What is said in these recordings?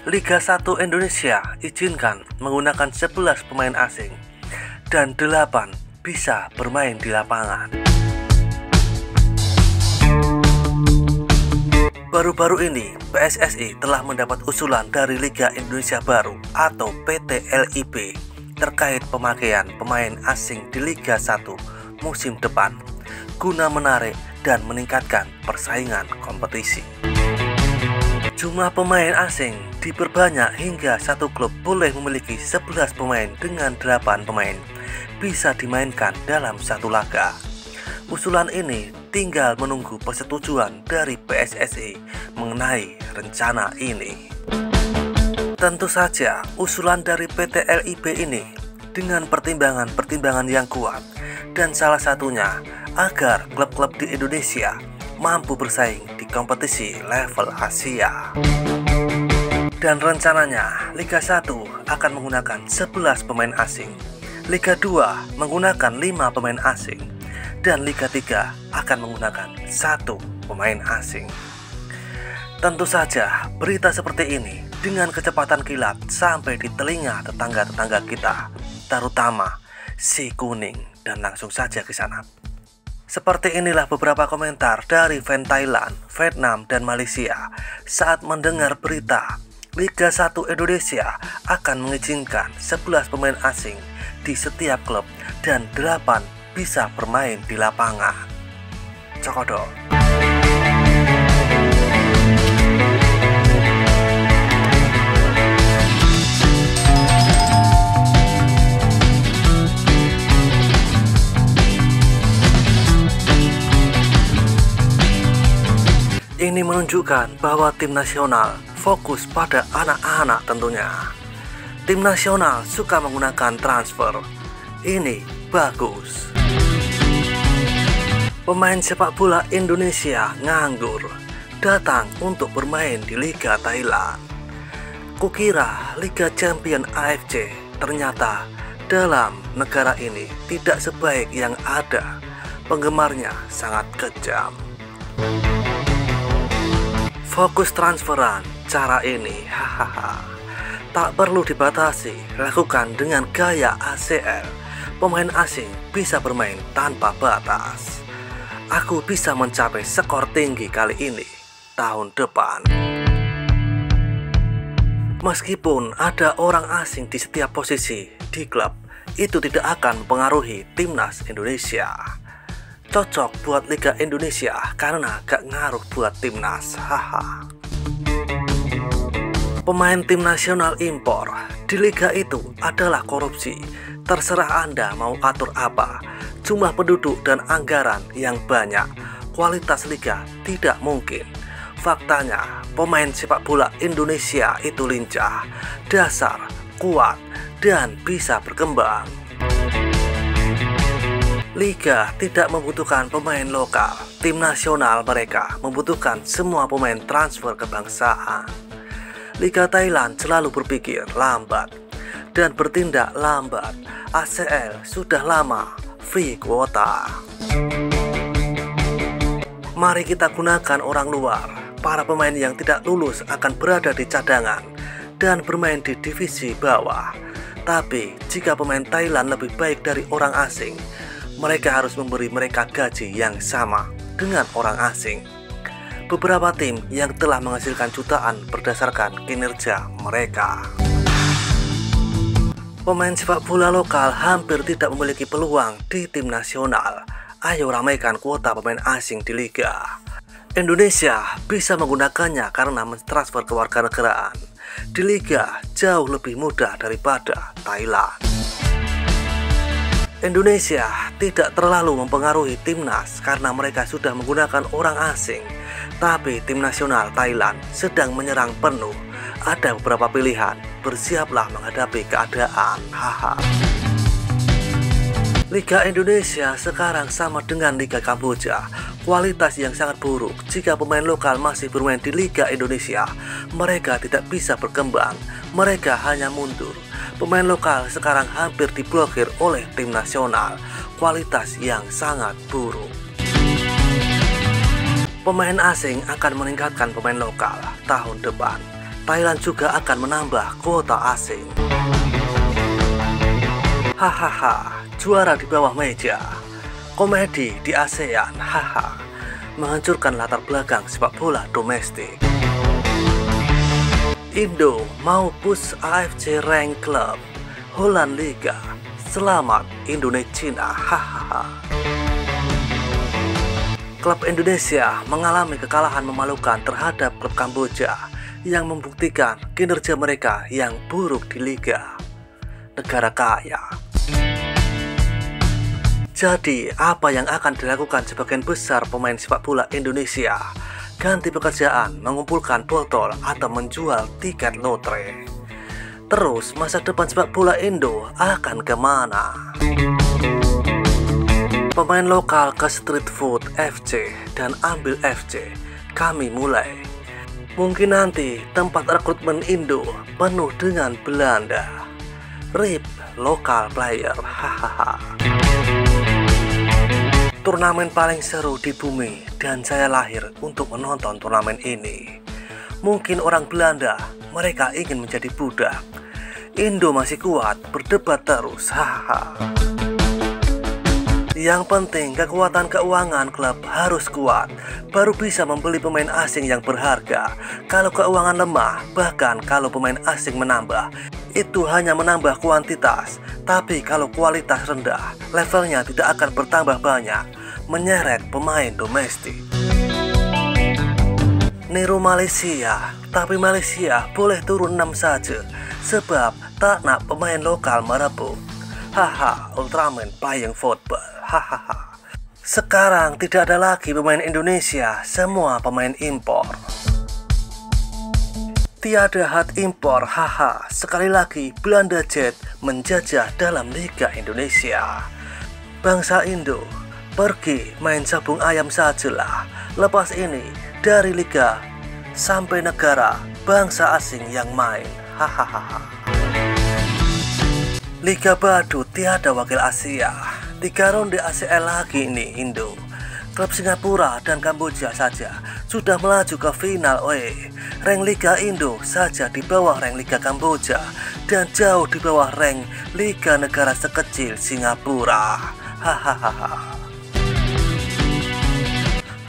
Liga 1 Indonesia izinkan menggunakan 11 pemain asing dan 8 bisa bermain di lapangan. Baru-baru ini, PSSI telah mendapat usulan dari Liga Indonesia Baru atau PT LIB terkait pemakaian pemain asing di Liga 1 musim depan guna menarik dan meningkatkan persaingan kompetisi. Jumlah pemain asing diperbanyak hingga satu klub boleh memiliki 11 pemain dengan 8 pemain bisa dimainkan dalam satu laga. Usulan ini tinggal menunggu persetujuan dari PSSI mengenai rencana ini. Tentu saja usulan dari PT LIB ini dengan pertimbangan-pertimbangan yang kuat, dan salah satunya agar klub-klub di Indonesia mampu bersaing di kompetisi level Asia. Dan rencananya Liga 1 akan menggunakan 11 pemain asing, Liga 2 menggunakan 5 pemain asing, dan Liga 3 akan menggunakan 1 pemain asing. Tentu saja berita seperti ini dengan kecepatan kilat sampai di telinga tetangga-tetangga kita, terutama si kuning, dan langsung saja ke sana. Seperti inilah beberapa komentar dari fans Thailand, Vietnam, dan Malaysia saat mendengar berita Liga 1 Indonesia akan mengizinkan 11 pemain asing di setiap klub dan 8 bisa bermain di lapangan. Cokodol. Ini menunjukkan bahwa tim nasional fokus pada anak-anak tentunya. Tim nasional suka menggunakan transfer. Ini bagus. Pemain sepak bola Indonesia nganggur, datang untuk bermain di Liga Thailand. Kukira Liga Champion AFC, ternyata dalam negara ini tidak sebaik yang ada. Penggemarnya sangat kejam. Fokus transferan, cara ini, hahaha, tak perlu dibatasi, lakukan dengan gaya ACL. Pemain asing bisa bermain tanpa batas. Aku bisa mencapai skor tinggi kali ini tahun depan. Meskipun ada orang asing di setiap posisi di klub, itu tidak akan mempengaruhi timnas Indonesia. Cocok buat Liga Indonesia karena gak ngaruh buat timnas, haha. Pemain tim nasional impor di liga itu adalah korupsi. Terserah Anda mau atur apa, jumlah penduduk dan anggaran yang banyak, kualitas liga tidak mungkin. Faktanya, pemain sepak bola Indonesia itu lincah, dasar, kuat, dan bisa berkembang. Liga tidak membutuhkan pemain lokal, tim nasional mereka membutuhkan semua pemain transfer kebangsaan. Liga Thailand selalu berpikir lambat dan bertindak lambat. ACL sudah lama free kuota. Mari kita gunakan orang luar. Para pemain yang tidak lulus akan berada di cadangan dan bermain di divisi bawah. Tapi jika pemain Thailand lebih baik dari orang asing, mereka harus memberi mereka gaji yang sama dengan orang asing. Beberapa tim yang telah menghasilkan jutaan berdasarkan kinerja mereka. Pemain sepak bola lokal hampir tidak memiliki peluang di tim nasional. Ayo ramaikan kuota pemain asing di liga. Indonesia bisa menggunakannya karena mentransfer kewarganegaraan. Di liga jauh lebih mudah daripada Thailand. Indonesia tidak terlalu mempengaruhi timnas karena mereka sudah menggunakan orang asing. Tapi tim nasional Thailand sedang menyerang penuh. Ada beberapa pilihan, bersiaplah menghadapi keadaan, haha. Liga Indonesia sekarang sama dengan Liga Kamboja. Kualitas yang sangat buruk. Jika pemain lokal masih bermain di Liga Indonesia, mereka tidak bisa berkembang. Mereka hanya mundur. Pemain lokal sekarang hampir diblokir oleh tim nasional. Kualitas yang sangat buruk. Pemain asing akan meningkatkan pemain lokal tahun depan. Thailand juga akan menambah kuota asing. Hahaha, juara di bawah meja. Komedi di ASEAN, haha, menghancurkan latar belakang sepak bola domestik. Indo mau push AFC rank klub Holland Liga. Selamat Indonesia, hahaha. Klub Indonesia mengalami kekalahan memalukan terhadap klub Kamboja yang membuktikan kinerja mereka yang buruk di liga negara kaya. Jadi, apa yang akan dilakukan sebagian besar pemain sepak bola Indonesia? Ganti pekerjaan, mengumpulkan botol, atau menjual tiket lotre. Terus, masa depan sepak bola Indo akan kemana? Pemain lokal ke Street Food FC dan Ambil FC, kami mulai. Mungkin nanti tempat rekrutmen Indo penuh dengan Belanda. RIP lokal player, hahaha. Turnamen paling seru di bumi dan saya lahir untuk menonton turnamen ini. Mungkin orang Belanda, mereka ingin menjadi budak. Indo masih kuat, berdebat terus, hahaha. Yang penting kekuatan keuangan klub harus kuat, baru bisa membeli pemain asing yang berharga. Kalau keuangan lemah, bahkan kalau pemain asing menambah, itu hanya menambah kuantitas. Tapi kalau kualitas rendah, levelnya tidak akan bertambah banyak, menyeret pemain domestik. Niru Malaysia, tapi Malaysia boleh turun 6 saja, sebab tak nak pemain lokal merebut. Haha, Ultraman playing football, hahaha. Sekarang tidak ada lagi pemain Indonesia, semua pemain impor. Tiada had impor, haha. Sekali lagi Belanda Jet menjajah dalam Liga Indonesia. Bangsa Indo, pergi main sabung ayam sajalah. Lepas ini dari Liga sampai negara, bangsa asing yang main, hahaha. Liga Badut tiada wakil Asia. 3 ronde ACL lagi ini Indo. Klub Singapura dan Kamboja saja sudah melaju ke final. Rank Liga Indo saja di bawah rank Liga Kamboja dan jauh di bawah rank Liga negara sekecil Singapura. Hahaha.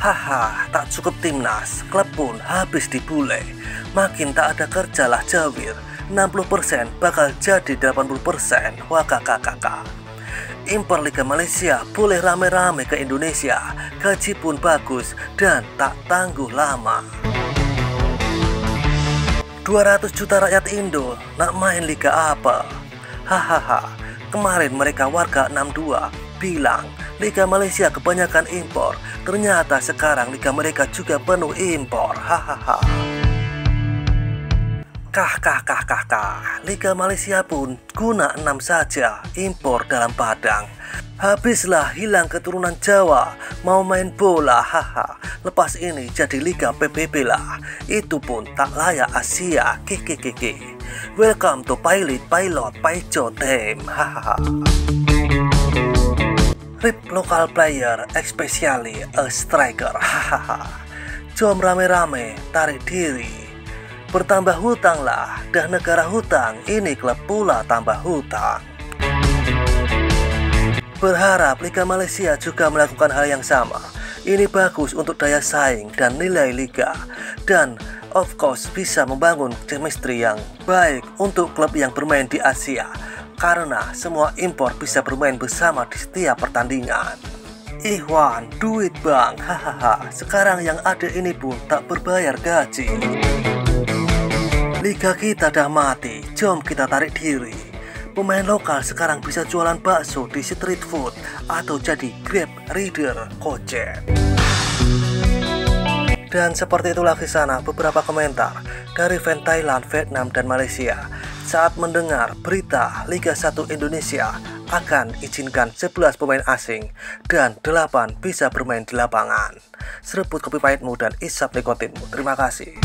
Haha, tak cukup timnas, klub pun habis dibule. Makin tak ada kerjalah Jawir. 60% bakal jadi 80%. Wakakakaka. Impor Liga Malaysia boleh rame-rame ke Indonesia, gaji pun bagus dan tak tangguh lama. 200 juta rakyat Indo nak main liga apa? Hahaha, kemarin mereka warga 62 bilang Liga Malaysia kebanyakan impor, ternyata sekarang liga mereka juga penuh impor, hahaha. Kah, Liga Malaysia pun guna 6 saja, impor dalam padang. Habislah hilang keturunan Jawa, mau main bola, haha. Lepas ini jadi Liga PBB lah, itu pun tak layak Asia, kekekeke. Welcome to Pilot Paijo Team, hahaha. RIP local player, especially a striker, hahaha. Jom rame-rame, tarik diri. Bertambah hutang lah, dah negara hutang, ini klub pula tambah hutang. Berharap Liga Malaysia juga melakukan hal yang sama. Ini bagus untuk daya saing dan nilai liga. Dan of course bisa membangun chemistry yang baik untuk klub yang bermain di Asia. Karena semua impor bisa bermain bersama di setiap pertandingan. Ikhwan, duit bang, hahaha. Sekarang yang ada ini pun tak berbayar gaji. Liga kita dah mati, jom kita tarik diri. Pemain lokal sekarang bisa jualan bakso di street food atau jadi Grab Rider Gojek. Dan seperti itulah di sana beberapa komentar dari fan Thailand, Vietnam, dan Malaysia saat mendengar berita Liga 1 Indonesia akan izinkan 11 pemain asing dan 8 bisa bermain di lapangan. Serebut kopi pahitmu dan isap nikotinmu. Terima kasih.